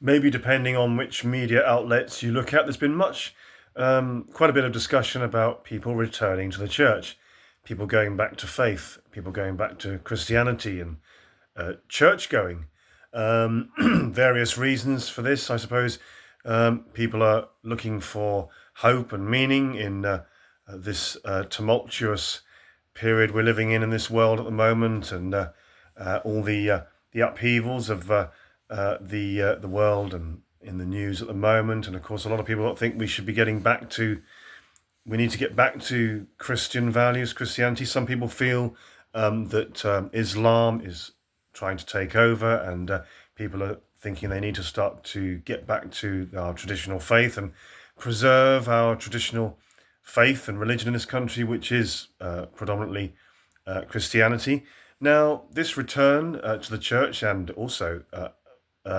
maybe depending on which media outlets you look at, there's been quite a bit of discussion about people returning to the church, people going back to faith, people going back to Christianity and church going. Various reasons for this, I suppose. People are looking for hope and meaning in this tumultuous period we're living in this world at the moment, and all the upheavals of the world and in the news at the moment. And of course, a lot of people think we need to get back to Christian values, Christianity. Some people feel that Islam is trying to take over, and people are thinking they need to start to get back to our traditional faith and preserve our traditional faith and religion in this country, which is predominantly Christianity. Now, this return to the church, and also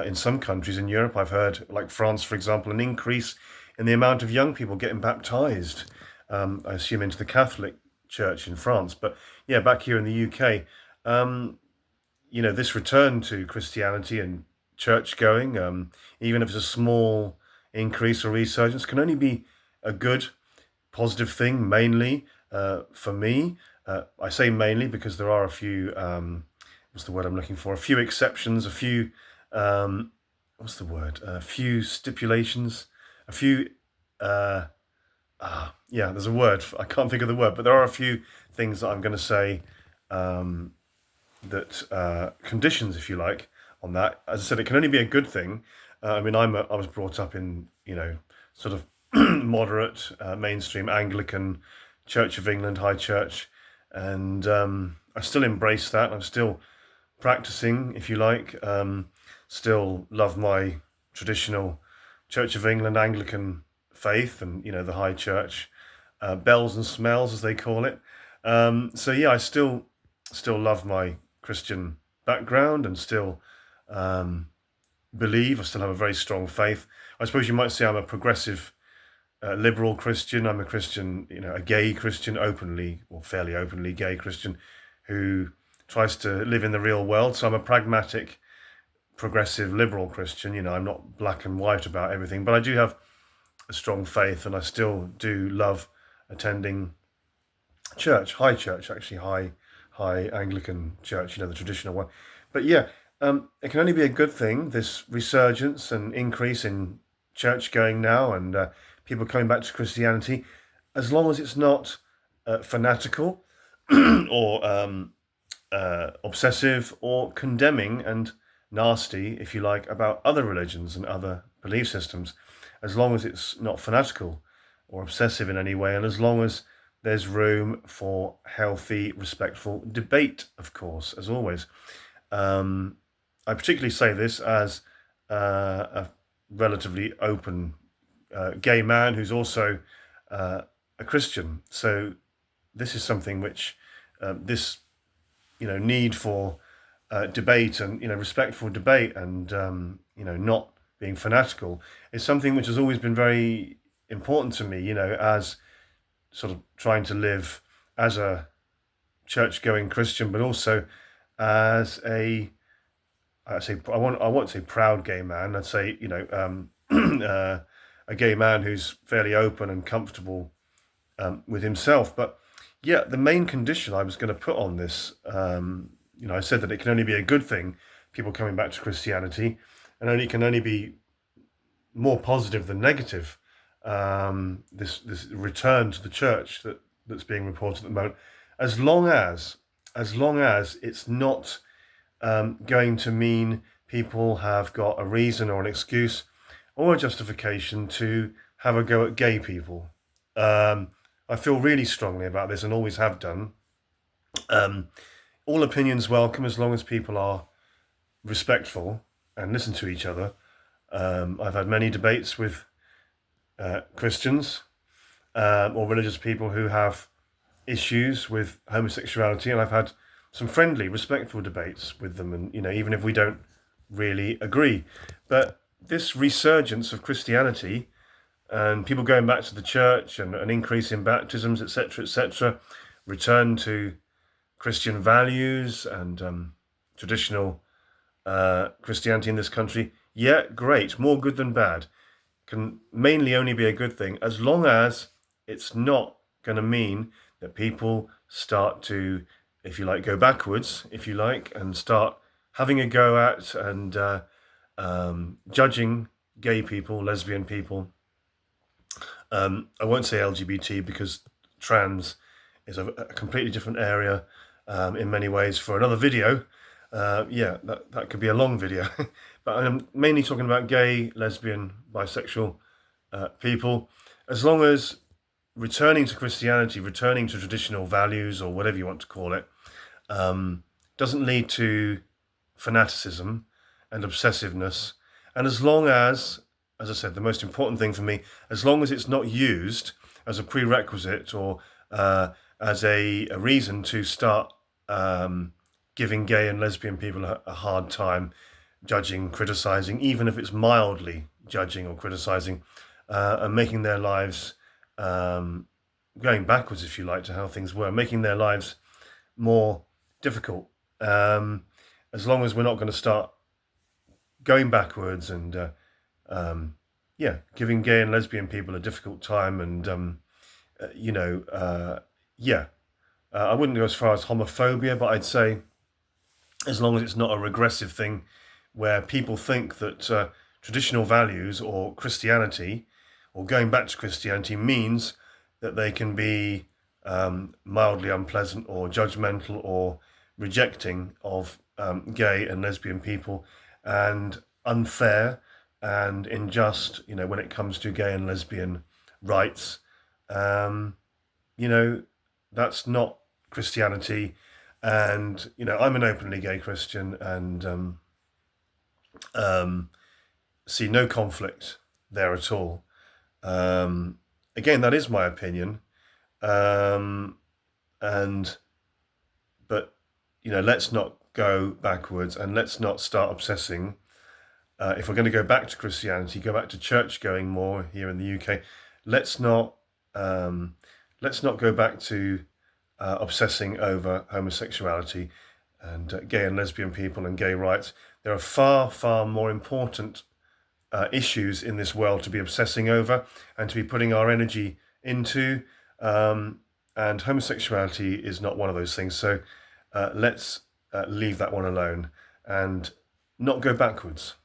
in some countries in Europe, I've heard, like France, for example, an increase in the amount of young people getting baptized, I assume into the Catholic Church in France. But yeah, back here in the UK, this return to Christianity and church going, even if it's a small increase or resurgence, can only be a good, positive thing, mainly for me. I say mainly because there are a few, what's the word I'm looking for? A few exceptions, a few, a few stipulations, a few, there's a word. I can't think of the word, but there are a few things that I'm going to say that conditions, if you like, on that. As I said, it can only be a good thing. I was brought up in, sort of moderate, mainstream Anglican Church of England, High Church, and I still embrace that. I'm still practicing, if you like. Still love my traditional Church of England Anglican faith, and the High Church, bells and smells, as they call it. So yeah, I still love my Christian background, and still believe. I still have a very strong faith. I suppose you might say I'm a progressive, liberal Christian. I'm a Christian, a gay Christian, openly or fairly openly gay Christian, who tries to live in the real world. So I'm a pragmatic, progressive, liberal Christian. I'm not black and white about everything, but I do have a strong faith, and I still do love attending church, high church, actually, high Anglican church, the traditional one. But yeah, it can only be a good thing, this resurgence and increase in church going now, and people coming back to Christianity, as long as it's not fanatical or obsessive or condemning and nasty, if you like, about other religions and other belief systems, as long as it's not fanatical or obsessive in any way, and as long as there's room for healthy, respectful debate, of course, as always. I particularly say this as a relatively open gay man who's also a Christian. So this is something which this need for debate and respectful debate and not being fanatical is something which has always been very important to me. As sort of trying to live as a church-going Christian, but also as I won't say proud gay man. I'd say a gay man who's fairly open and comfortable with himself. But yeah, the main condition I was going to put on this, I said that it can only be a good thing, people coming back to Christianity, and it can only be more positive than negative. This return to the church that's being reported at the moment, as long as it's not going to mean people have got a reason or an excuse or a justification to have a go at gay people. I feel really strongly about this and always have done. All opinions welcome, as long as people are respectful and listen to each other. I've had many debates with Christians or religious people who have issues with homosexuality, and I've had some friendly, respectful debates with them, and even if we don't really agree. But this resurgence of Christianity and people going back to the church and an increase in baptisms, etc., return to Christian values and traditional Christianity in this country, yeah, great, more good than bad. Can mainly only be a good thing as long as it's not going to mean that people start to, if you like, go backwards, if you like, and start having a go at and judging gay people, lesbian people. I won't say LGBT because trans is a completely different area in many ways for another video. Yeah, that could be a long video. But I'm mainly talking about gay, lesbian, bisexual people. As long as returning to Christianity, returning to traditional values or whatever you want to call it, doesn't lead to fanaticism and obsessiveness. And as long as I said, the most important thing for me, as long as it's not used as a prerequisite or as a reason to start giving gay and lesbian people a hard time, judging, criticizing, even if it's mildly judging or criticizing, and making their lives going backwards, if you like, to how things were, making their lives more difficult. As long as we're not going to start going backwards and yeah, giving gay and lesbian people a difficult time, and yeah, I wouldn't go as far as homophobia, but I'd say as long as it's not a regressive thing where people think that traditional values or Christianity or going back to Christianity means that they can be mildly unpleasant or judgmental or rejecting of gay and lesbian people and unfair and unjust, when it comes to gay and lesbian rights. That's not Christianity. And, I'm an openly gay Christian and see no conflict there at all. Again, that is my opinion. But let's not go backwards and let's not start obsessing. If we're going to go back to Christianity, go back to church going more here in the UK, let's not go back to obsessing over homosexuality and gay and lesbian people and gay rights. There are far, far more important issues in this world to be obsessing over and to be putting our energy into. And homosexuality is not one of those things. So let's leave that one alone and not go backwards.